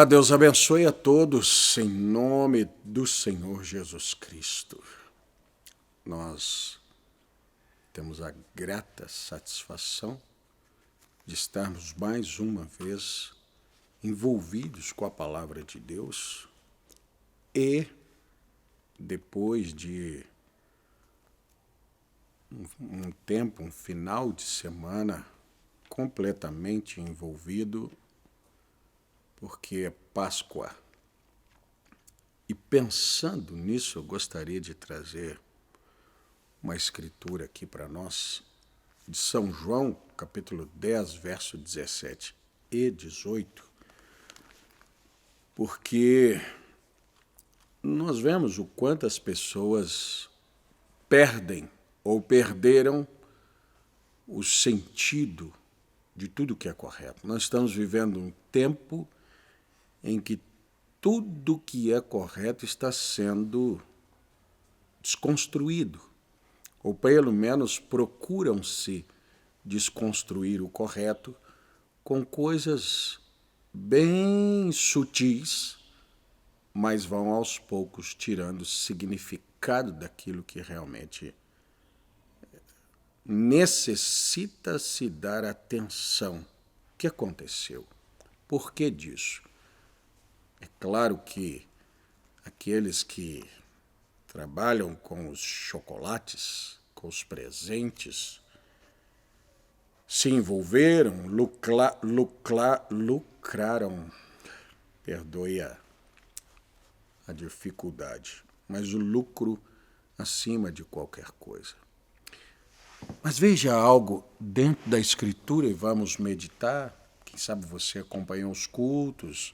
Deus abençoe a todos em nome do Senhor Jesus Cristo. Nós temos a grata satisfação de estarmos mais uma vez envolvidos com a palavra de Deus e depois de um tempo, um final de semana completamente envolvido, porque é Páscoa. E pensando nisso, eu gostaria de trazer uma escritura aqui para nós, de São João, capítulo 10, verso 17 e 18, porque nós vemos o quanto as pessoas perdem ou perderam o sentido de tudo que é correto. Nós estamos vivendo um tempo em que tudo que é correto está sendo desconstruído, ou pelo menos procuram-se desconstruir o correto com coisas bem sutis, mas vão aos poucos tirando o significado daquilo que realmente necessita se dar atenção. O que aconteceu? Por que disso? É claro que aqueles que trabalham com os chocolates, com os presentes, se envolveram, lucraram, perdoe a dificuldade, mas o lucro acima de qualquer coisa. Mas veja algo dentro da Escritura e vamos meditar. Quem sabe você acompanhou os cultos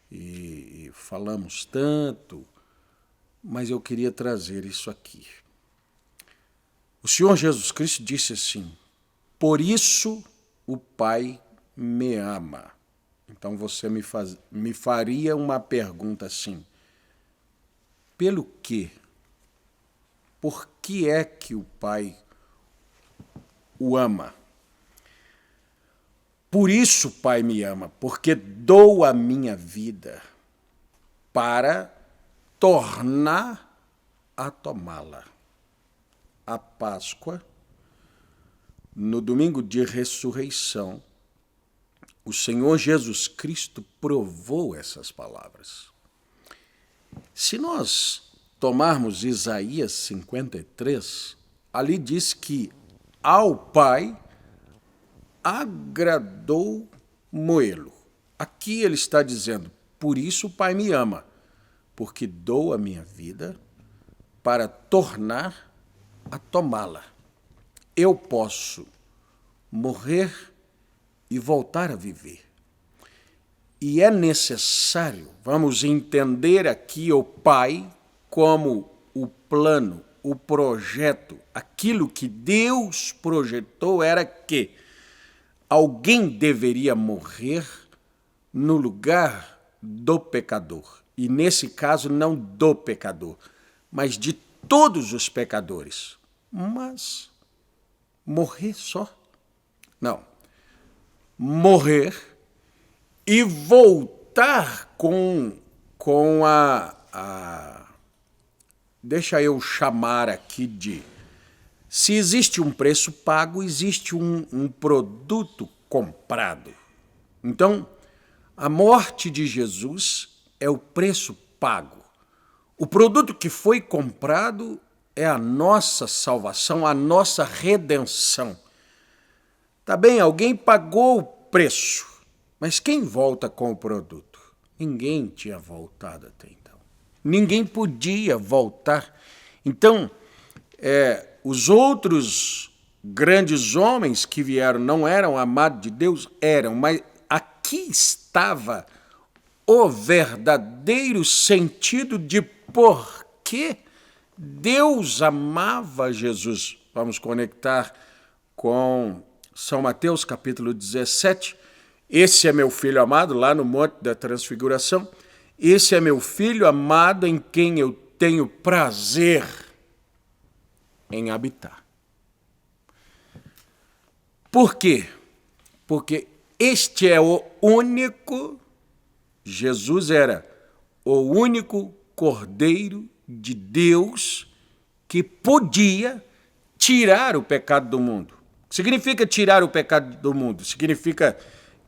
e falamos tanto, mas eu queria trazer isso aqui. O Senhor Jesus Cristo disse assim: por isso o Pai me ama. Então você me faria uma pergunta assim: pelo quê? Por que é que o Pai o ama? Por isso o Pai me ama, porque dou a minha vida para tornar a tomá-la. A Páscoa, no domingo de ressurreição, o Senhor Jesus Cristo provou essas palavras. Se nós tomarmos Isaías 53, ali diz que ao Pai agradou moê-lo. Aqui ele está dizendo: por isso o Pai me ama, porque dou a minha vida para tornar a tomá-la. Eu posso morrer e voltar a viver. E é necessário, vamos entender aqui o Pai como o plano, o projeto, aquilo que Deus projetou era que alguém deveria morrer no lugar do pecador. E nesse caso, não do pecador, mas de todos os pecadores. Mas morrer só? Não. Morrer e voltar com a... Deixa eu chamar aqui de... Se existe um preço pago, existe um produto comprado. Então, a morte de Jesus é o preço pago. O produto que foi comprado é a nossa salvação, a nossa redenção. Tá bem, alguém pagou o preço, mas quem volta com o produto? Ninguém tinha voltado até então. Ninguém podia voltar. Então, os outros grandes homens que vieram não eram amados de Deus? Eram, mas aqui estava o verdadeiro sentido de por que Deus amava Jesus. Vamos conectar com São Mateus, capítulo 17. Esse é meu filho amado, lá no Monte da Transfiguração. Esse é meu filho amado em quem eu tenho prazer em habitar. Por quê? Porque este é o único Jesus era o único Cordeiro de Deus que podia tirar o pecado do mundo. O que significa tirar o pecado do mundo? Significa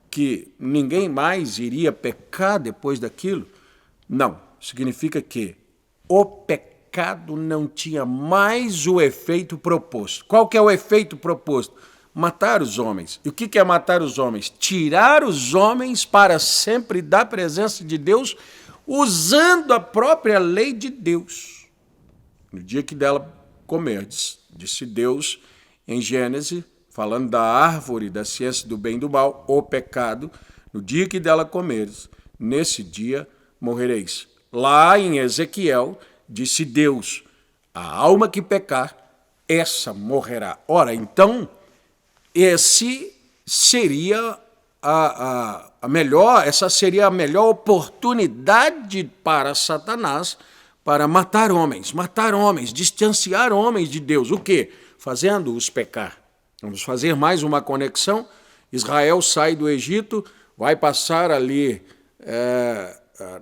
que ninguém mais iria pecar depois daquilo? Não. Significa que o pecado não tinha mais o efeito proposto. Qual que é o efeito proposto? Matar os homens. E o que é matar os homens? Tirar os homens para sempre da presença de Deus, usando a própria lei de Deus. No dia que dela comerdes, disse Deus em Gênesis, falando da árvore da ciência do bem e do mal, o pecado, no dia que dela comeres, nesse dia morrereis. Lá em Ezequiel, disse Deus, a alma que pecar, essa morrerá. Ora, então, essa seria a melhor oportunidade para Satanás para matar homens, distanciar homens de Deus. O quê? Fazendo-os pecar. Vamos fazer mais uma conexão. Israel sai do Egito, vai passar ali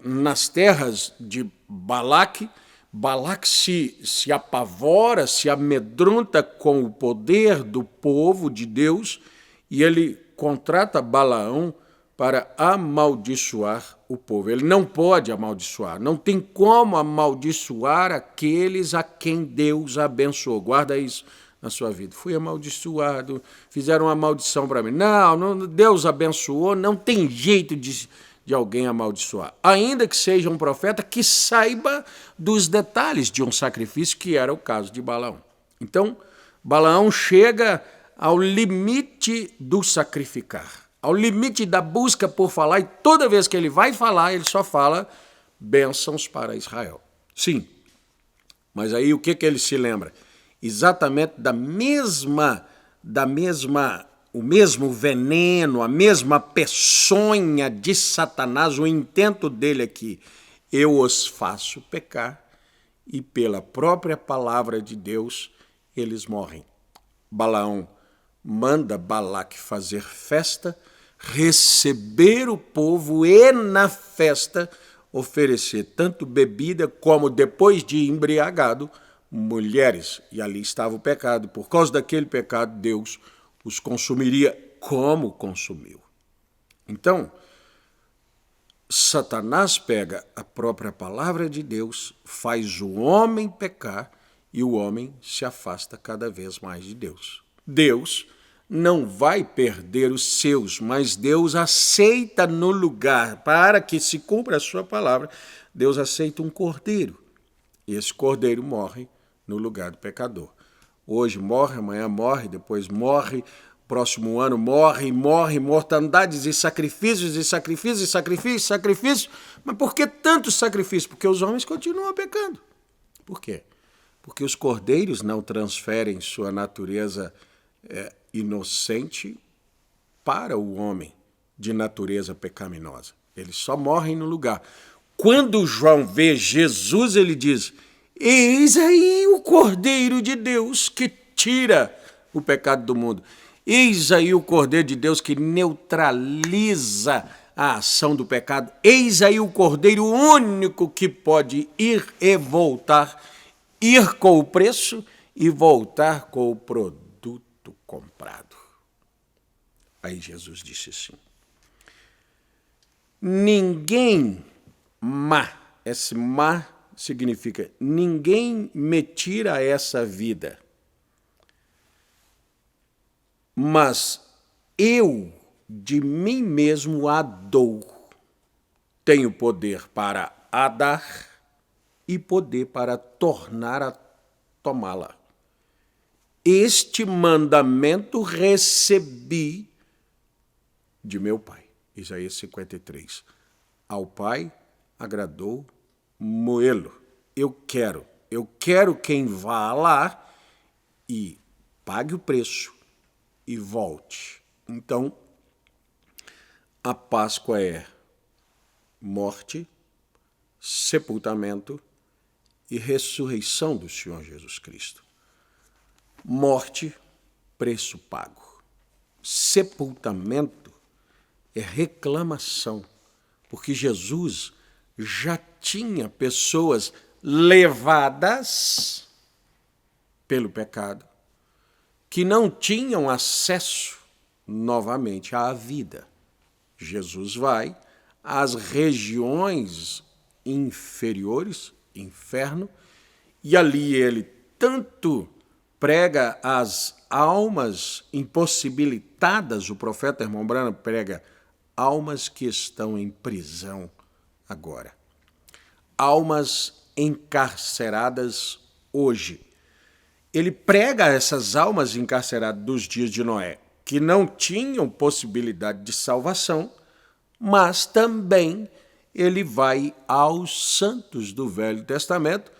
nas terras de Balaque. Balaque se apavora, se amedronta com o poder do povo de Deus e ele contrata Balaão para amaldiçoar o povo. Ele não pode amaldiçoar, não tem como amaldiçoar aqueles a quem Deus abençoou. Guarda isso na sua vida. Fui amaldiçoado, fizeram uma maldição para mim. Não, Deus abençoou, não tem jeito de alguém amaldiçoar. Ainda que seja um profeta que saiba dos detalhes de um sacrifício, que era o caso de Balaão. Então, Balaão chega ao limite do sacrificar, ao limite da busca por falar, e toda vez que ele vai falar, ele só fala bênçãos para Israel. Sim, mas aí o que ele se lembra? Exatamente o mesmo veneno, a mesma peçonha de Satanás, o intento dele aqui. Eu os faço pecar e pela própria palavra de Deus eles morrem. Balaão manda Balaque fazer festa, receber o povo e na festa oferecer tanto bebida como, depois de embriagado, mulheres. E ali estava o pecado. Por causa daquele pecado, Deus os consumiria como consumiu. Então, Satanás pega a própria palavra de Deus, faz o homem pecar e o homem se afasta cada vez mais de Deus. Deus não vai perder os seus, mas Deus aceita no lugar, para que se cumpra a sua palavra, Deus aceita um cordeiro. E esse cordeiro morre no lugar do pecador. Hoje morre, amanhã morre, depois morre, próximo ano morre, mortandades e sacrifícios, e sacrifícios, e sacrifícios, sacrifícios. Mas por que tantos sacrifícios? Porque os homens continuam pecando. Por quê? Porque os cordeiros não transferem sua natureza inocente para o homem de natureza pecaminosa. Eles só morrem no lugar. Quando João vê Jesus, ele diz: eis aí o Cordeiro de Deus que tira o pecado do mundo. Eis aí o Cordeiro de Deus que neutraliza a ação do pecado. Eis aí o Cordeiro único que pode ir e voltar, ir com o preço e voltar com o produto comprado. Aí Jesus disse assim: ninguém esse significa ninguém me tira essa vida, mas eu de mim mesmo a dou. Tenho poder para a dar e poder para tornar a tomá-la. Este mandamento recebi de meu Pai. Isaías 53. Ao Pai agradou moê-lo. Eu quero quem vá lá e pague o preço e volte. Então, a Páscoa é morte, sepultamento e ressurreição do Senhor Jesus Cristo. Morte, preço pago. Sepultamento é reclamação porque Jesus já tinha pessoas levadas pelo pecado, que não tinham acesso novamente à vida. Jesus vai às regiões inferiores, inferno, e ali ele tanto prega às almas impossibilitadas, o profeta Irmão Branham prega almas que estão em prisão agora, almas encarceradas hoje. Ele prega a essas almas encarceradas dos dias de Noé, que não tinham possibilidade de salvação, mas também ele vai aos santos do Velho Testamento,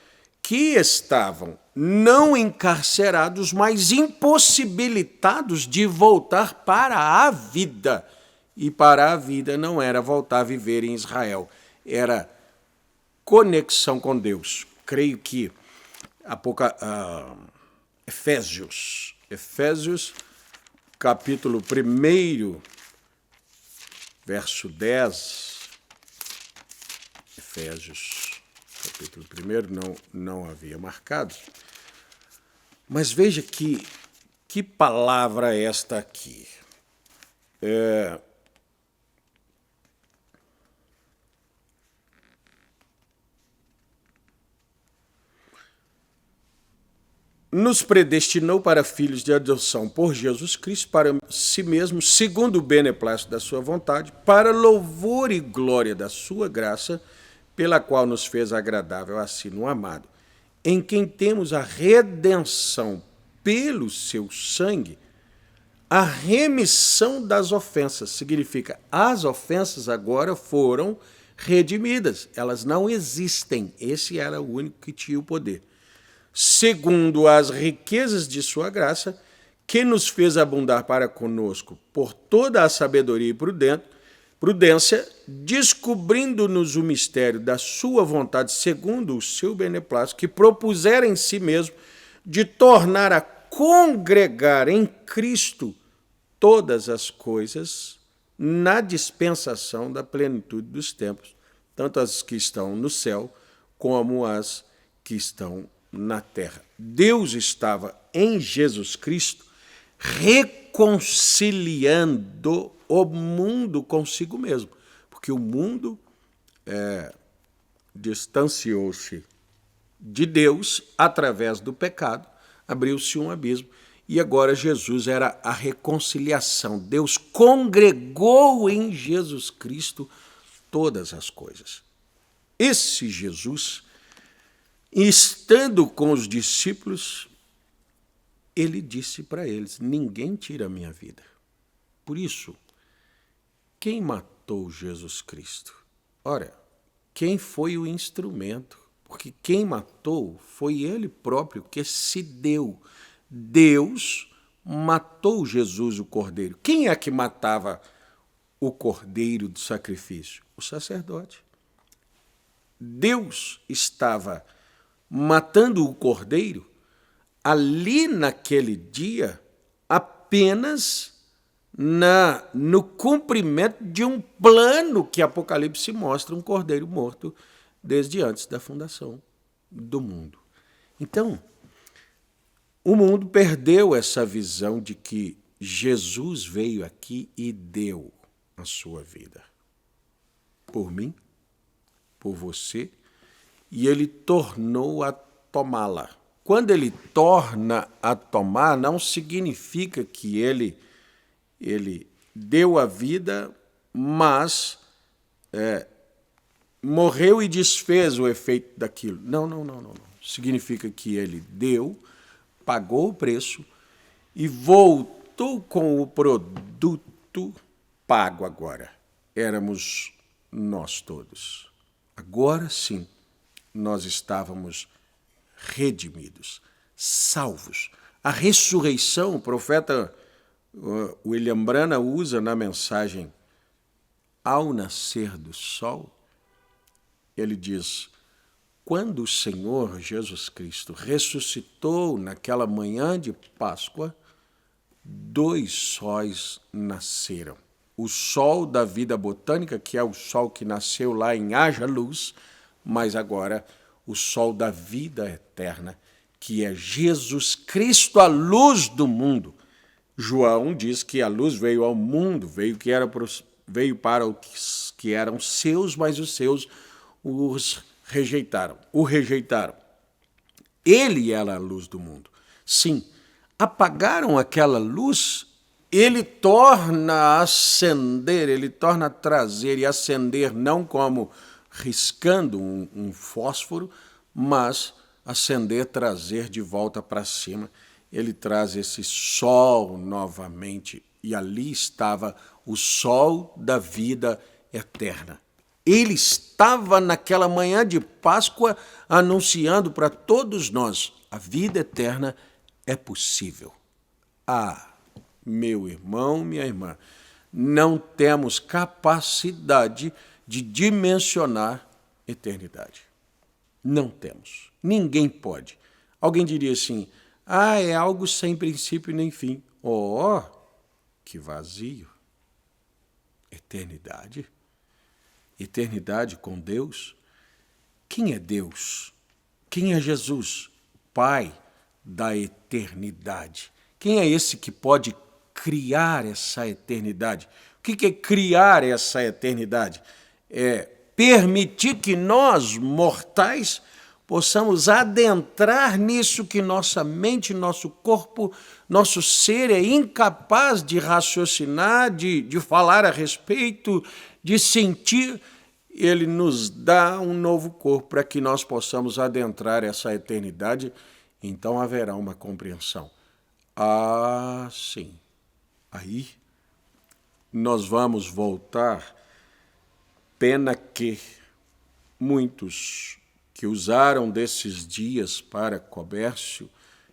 que estavam não encarcerados, mas impossibilitados de voltar para a vida. E para a vida não era voltar a viver em Israel, era conexão com Deus. Creio que Efésios, capítulo 1, verso 10. Efésios, capítulo 1, não havia marcado. Mas veja que palavra é esta aqui. Nos predestinou para filhos de adoção por Jesus Cristo, para si mesmo, segundo o beneplácito da sua vontade, para louvor e glória da sua graça, pela qual nos fez agradável a si no amado, em quem temos a redenção pelo seu sangue, a remissão das ofensas. Significa, as ofensas agora foram redimidas, elas não existem. Esse era o único que tinha o poder. Segundo as riquezas de sua graça, que nos fez abundar para conosco por toda a sabedoria e prudência, descobrindo-nos o mistério da sua vontade, segundo o seu beneplácito, que propusera em si mesmo de tornar a congregar em Cristo todas as coisas na dispensação da plenitude dos tempos, tanto as que estão no céu como as que estão na terra. Deus estava em Jesus Cristo reconciliando o mundo consigo mesmo, porque o mundo distanciou-se de Deus através do pecado, abriu-se um abismo, e agora Jesus era a reconciliação. Deus congregou em Jesus Cristo todas as coisas. Esse Jesus, estando com os discípulos, ele disse para eles: ninguém tira a minha vida. Por isso, quem matou Jesus Cristo? Ora, quem foi o instrumento? Porque quem matou foi ele próprio que se deu. Deus matou Jesus, o cordeiro. Quem é que matava o cordeiro do sacrifício? O sacerdote. Deus estava matando o cordeiro ali naquele dia apenas no cumprimento de um plano que Apocalipse mostra, um cordeiro morto desde antes da fundação do mundo. Então, o mundo perdeu essa visão de que Jesus veio aqui e deu a sua vida por mim, por você, e ele tornou a tomá-la. Quando ele torna a tomar, não significa que ele deu a vida, mas morreu e desfez o efeito daquilo. Não. Significa que ele deu, pagou o preço e voltou com o produto pago agora. Éramos nós todos. Agora sim, nós estávamos redimidos, salvos. A ressurreição, o profeta William Branham usa na mensagem Ao Nascer do Sol, ele diz: quando o Senhor Jesus Cristo ressuscitou naquela manhã de Páscoa, 2 sóis nasceram. o sol da vida botânica, que é o sol que nasceu lá em Haja Luz, mas agora o sol da vida eterna, que é Jesus Cristo, a luz do mundo. João diz que a luz veio ao mundo, veio para os que eram seus, mas os seus o rejeitaram. Ele era a luz do mundo. Sim, apagaram aquela luz, ele torna a acender, ele torna a trazer e acender não como riscando um fósforo, mas acender, trazer de volta para cima. Ele traz esse sol novamente, e ali estava o sol da vida eterna. Ele estava naquela manhã de Páscoa anunciando para todos nós: a vida eterna é possível. Ah, meu irmão, minha irmã, não temos capacidade de dimensionar eternidade. Não temos. Ninguém pode. Alguém diria assim: é algo sem princípio nem fim. Oh, que vazio. Eternidade? Eternidade com Deus? Quem é Deus? Quem é Jesus? Pai da eternidade. Quem é esse que pode criar essa eternidade? O que é criar essa eternidade? É permitir que nós, mortais, possamos adentrar nisso que nossa mente, nosso corpo, nosso ser é incapaz de raciocinar, de falar a respeito, de sentir. Ele nos dá um novo corpo para que nós possamos adentrar essa eternidade. Então haverá uma compreensão. Ah, sim. Aí nós vamos voltar. Pena que muitos que usaram desses dias para comércio,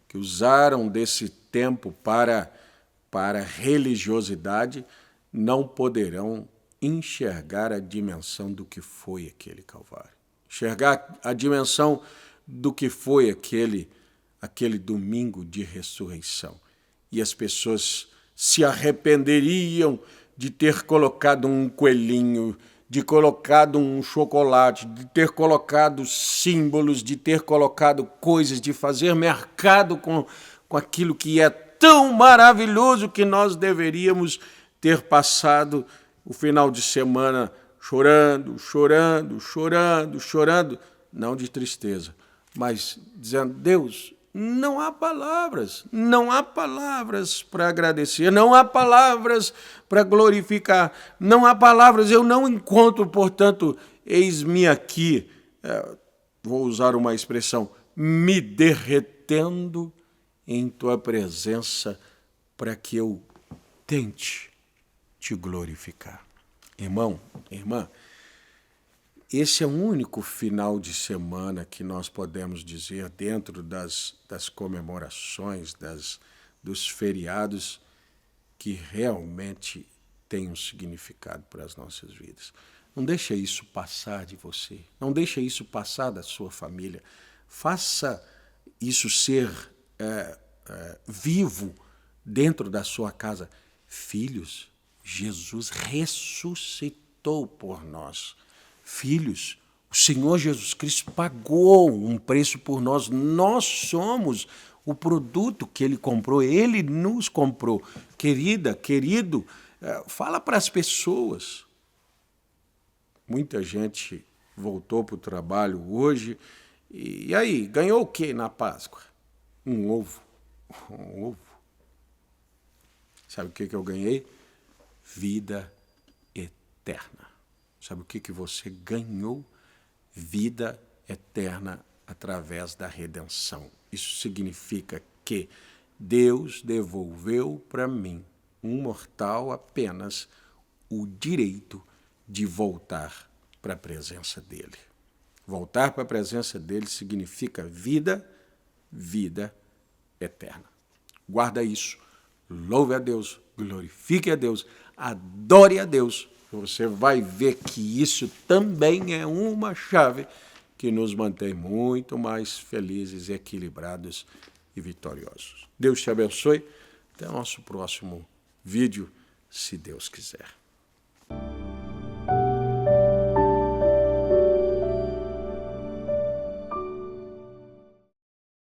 que usaram desse tempo para religiosidade, não poderão enxergar a dimensão do que foi aquele Calvário. Enxergar a dimensão do que foi aquele domingo de ressurreição. E as pessoas se arrependeriam de ter colocado um coelhinho, de colocado um chocolate, de ter colocado símbolos, de ter colocado coisas, de fazer mercado com aquilo que é tão maravilhoso, que nós deveríamos ter passado o final de semana chorando, não de tristeza, mas dizendo: Deus, não há palavras para agradecer, não há palavras para glorificar, não há palavras, eu não encontro, portanto, eis-me aqui, vou usar uma expressão, me derretendo em tua presença para que eu tente te glorificar. Irmão, irmã, esse é o único final de semana que nós podemos dizer, dentro das comemorações, dos feriados, que realmente tem um significado para as nossas vidas. Não deixa isso passar de você, não deixa isso passar da sua família. Faça isso ser vivo dentro da sua casa. Filhos, Jesus ressuscitou por nós. Filhos, o Senhor Jesus Cristo pagou um preço por nós. Nós somos o produto que Ele comprou. Ele nos comprou. Querida, querido, fala para as pessoas. Muita gente voltou para o trabalho hoje. E aí, ganhou o que na Páscoa? Um ovo. Um ovo. Sabe o que eu ganhei? Vida eterna. Sabe o que você ganhou? Vida eterna através da redenção. Isso significa que Deus devolveu para mim, um mortal, apenas o direito de voltar para a presença dele. Voltar para a presença dele significa vida eterna. Guarda isso. Louve a Deus, glorifique a Deus, adore a Deus. Você vai ver que isso também é uma chave que nos mantém muito mais felizes, equilibrados e vitoriosos. Deus te abençoe. Até o nosso próximo vídeo, se Deus quiser.